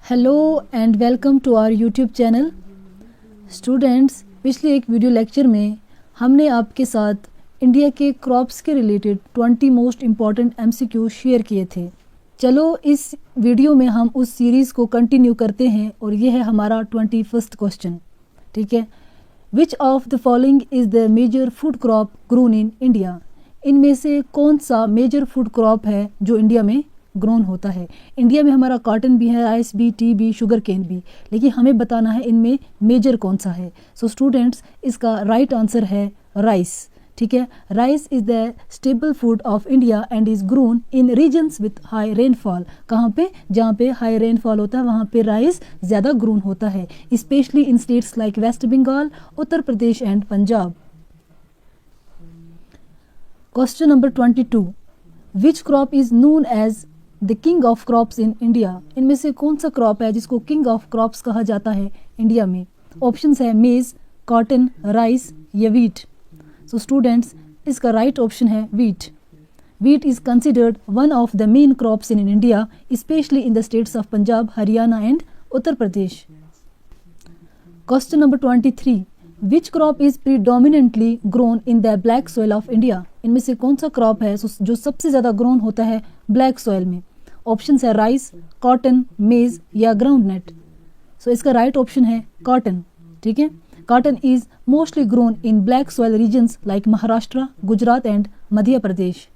Hello and welcome to our YouTube channel. Students, पिछले एक video lecture में हमने आपके साथ इंडिया के क्रॉप्स के related 20 most important MCQ share किए थे। चलो इस वीडियो में हम उस सीरीज़ को कंटिन्यू करते हैं और ये है हमारा 21st क्वेश्चन। ठीक है, which of the following is the major food crop grown in India? इनमें से कौन सा मेजर फूड क्रॉप है जो इंडिया में ग्रोन होता है? इंडिया में हमारा कॉटन भी है, राइस भी, टी भी, शुगर केन भी, लेकिन हमें बताना है इनमें मेजर कौन सा है। सो स्टूडेंट्स, इसका राइट आंसर है राइस। ठीक है, rice is the stable food of India and is grown in regions with high rainfall. कहाँ पे? जहाँ पे हाई रेनफॉल होता है वहाँ पे राइस ज़्यादा ग्रोन होता है, specially in states like west Bengal, Uttar Pradesh and Punjab. Question number 22, which crop is known as the king of crops in India? इनमें से कौन सा क्रॉप है जिसको किंग ऑफ क्रॉप्स कहा जाता है इंडिया में? ऑप्शंस है मेज, कॉटन, राइस या वीट। सो स्टूडेंट्स, इसका राइट ऑप्शन है wheat. Wheat is considered one of the main crops in India, specially in the states of Punjab, Haryana and Uttar Pradesh. Question number 23, which crop is predominantly grown in the black soil of India? इनमें से कौन सा crop है जो सबसे ज़्यादा grown होता है ब्लैक सॉइल में? ऑप्शन है राइस, कॉटन, मेज या ग्राउंड नट। सो इसका राइट ऑप्शन है कॉटन। ठीक है, cotton is mostly grown in black soil regions like Maharashtra, Gujarat and Madhya Pradesh.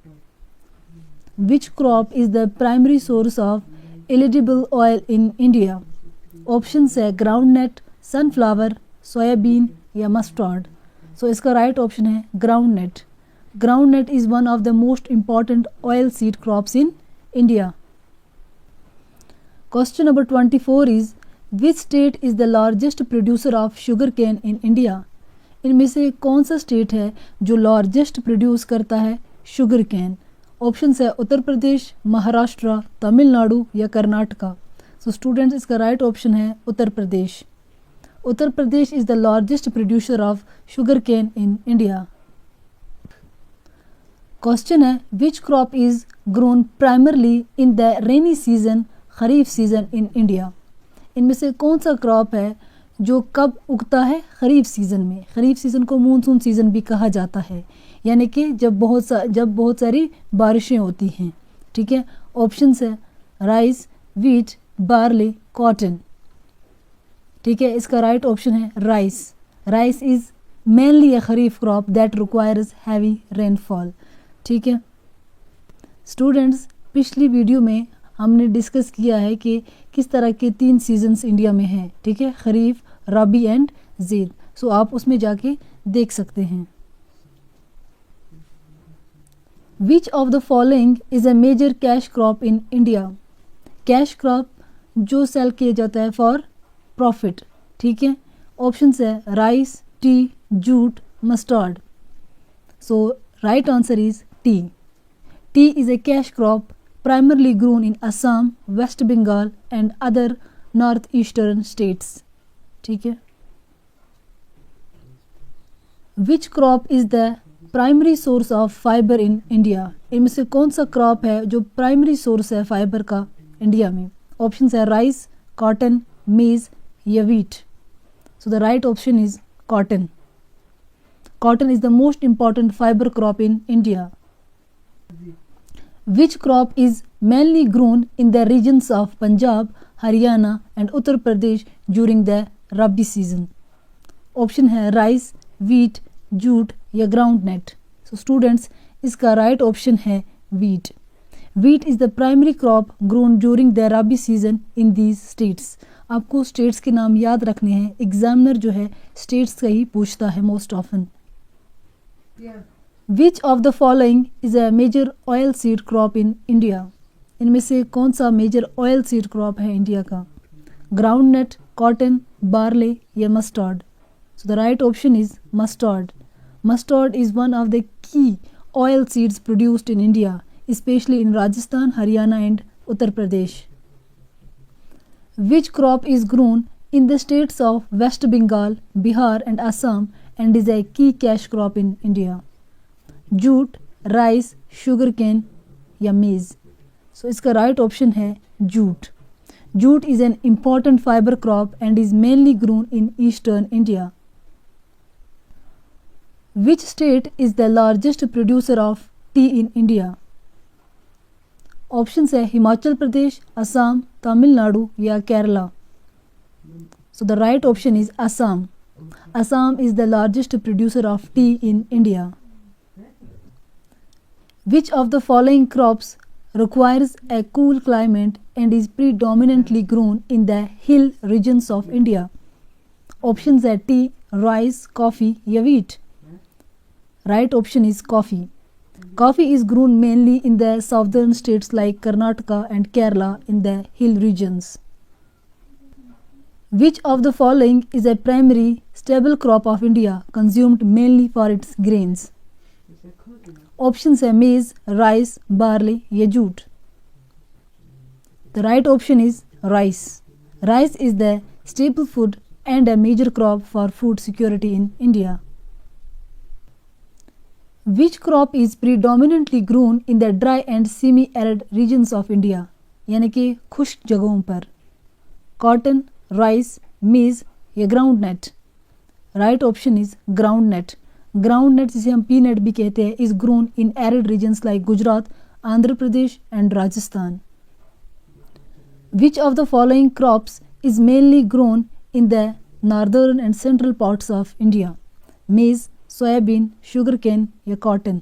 Which crop is the primary source of eligible oil in India? Option है groundnut, sunflower, soybean या mustard. So इसका right option है groundnut. Groundnut is one of the most important oil seed crops in India. Question number 24 is, which state is the largest producer of sugar cane in India? इनमें से कौन सा state है जो largest produce करता है sugar cane? Option है उत्तर प्रदेश, महाराष्ट्र, तमिलनाडु या कर्नाटका। सो स्टूडेंट्स, इसका राइट ऑप्शन है Uttar Pradesh. Uttar Pradesh is the largest producer of sugar cane in India. Question है, which crop is grown primarily in the rainy season, kharif season in India? इनमें से कौन सा क्रॉप है जो कब उगता है? खरीफ सीज़न में। खरीफ सीज़न को मानसून सीज़न भी कहा जाता है, यानी कि जब बहुत सारी बारिशें होती हैं। ठीक है, ऑप्शंस है राइस, वीट, बार्ली, कॉटन। ठीक है, इसका राइट ऑप्शन है rice. Rice is mainly A kharif crop that requires heavy rainfall. ठीक है स्टूडेंट्स, पिछली वीडियो में हमने डिस्कस किया है कि किस तरह के 3 सीजन्स इंडिया में हैं। ठीक है, खरीफ, रबी एंड ज़ैद। सो आप उसमें जाके देख सकते हैं। Which of the following is a major cash crop in India? Cash crop जो सेल किया जाता है फॉर प्रॉफिट। ठीक है, ऑप्शन है rice, tea, jute, mustard. So right answer is tea. Tea is a cash crop primarily grown in Assam, West Bengal and other northeastern states. ठीक है, Which crop is the primary source of fiber in India? इनमें से कौन सा crop है जो primary source है fibre का इंडिया में? ऑप्शन है राइस, कॉटन, मेज या wheat. So the right option is cotton. Cotton is the most important fiber crop in India. Which crop is mainly grown in the regions of Punjab, Haryana and Uttar Pradesh during the Rabi season? Option है rice, wheat, jute या ground नट। सो students, इसका right option है wheat. Wheat is the primary crop grown during the rabi season in these states. आपको states के नाम याद रखने हैं, एग्जामिनर जो है स्टेट्स का ही पूछता है most often. Which of the following is a major oil seed crop in India? इनमें से कौन सा मेजर ऑयल सीड क्रॉप है इंडिया का? ग्राउंड नट, कॉटन, बार्ले या mustard. So the right option is mustard. Mustard is one of the key oil seeds produced in India, specially in Rajasthan, Haryana and Uttar Pradesh. Which crop is grown in the states of West Bengal, Bihar and Assam and is a key cash crop in India? Jute, rice, sugarcane या maize. So इसका right option है jute. Jute is an important fiber crop and is mainly grown in eastern India. Which state is the largest producer of tea in India? Option है हिमाचल प्रदेश, असम, तमिलनाडु या Kerala. So the right option is Assam. Assam is the largest producer of tea in India. Which of the following crops requires a cool climate and is predominantly grown in the hill regions of India? Options are tea, rice, coffee या wheat. Right option is coffee. Coffee is grown mainly in the southern states like Karnataka and Kerala in the hill regions. Which of the following is a primary staple crop of India consumed mainly for its grains? Options are maize, rice, barley या jute. The right option is rice. Rice is the staple food and a major crop for food security in India. Which crop is predominantly grown in the dry and semi-arid regions of India? यानी कि खुश्क जगहों पर. Cotton, rice, maize या groundnut. Right option is groundnut. Groundnut जिसे हम peanut भी कहते हैं is grown in arid regions like Gujarat, Andhra Pradesh and Rajasthan. Which of the following crops is mainly grown in the northern and central parts of India? Maize, soybean, sugarcane या cotton.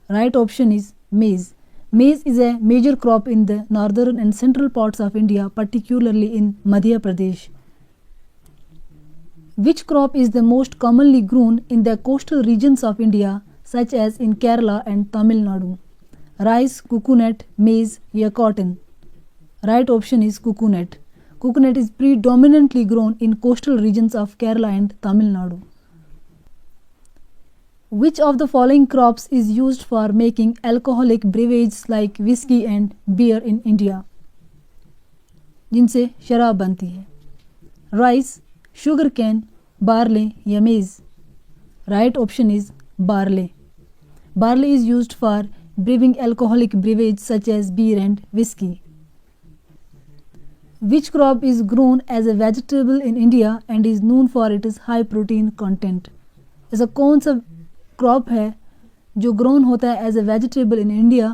Right option is maize. Maize is a major crop in the northern and central parts of India, particularly in Madhya Pradesh. Which crop is the most commonly grown in the coastal regions of India, such as in Kerala and Tamil Nadu? Rice, coconut, maize या cotton. Right option is coconut. Coconut is predominantly grown in coastal regions of Kerala and Tamil Nadu. Which of the following crops is used for making alcoholic beverages like whiskey and beer in India? जिनसे शराब बनती है. Rice, sugarcane, barley या maize. Right option is barley. Barley is used for brewing alcoholic beverages such as beer and whiskey. Which crop is grown as a vegetable in India and is known for its high protein content? ऐसा कौन सा crop है जो grown होता है as a vegetable in India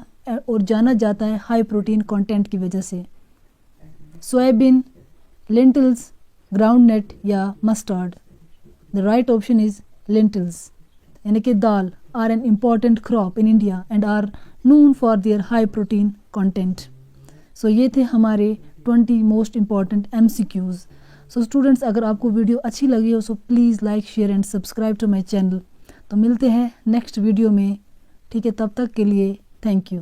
और जाना जाता है हाई प्रोटीन कंटेंट की वजह से? सोयाबीन, लेंटिल्स, ग्राउंडनट या mustard. The right option is lentils. यानी कि dal are an important crop in India and are known for their high protein content. So ये थे हमारे 20 most important MCQs. So students, अगर आपको वीडियो अच्छी लगी हो so please like, share and subscribe to my channel. तो मिलते हैं नेक्स्ट वीडियो में. ठीक है, तब तक के लिए थैंक यू.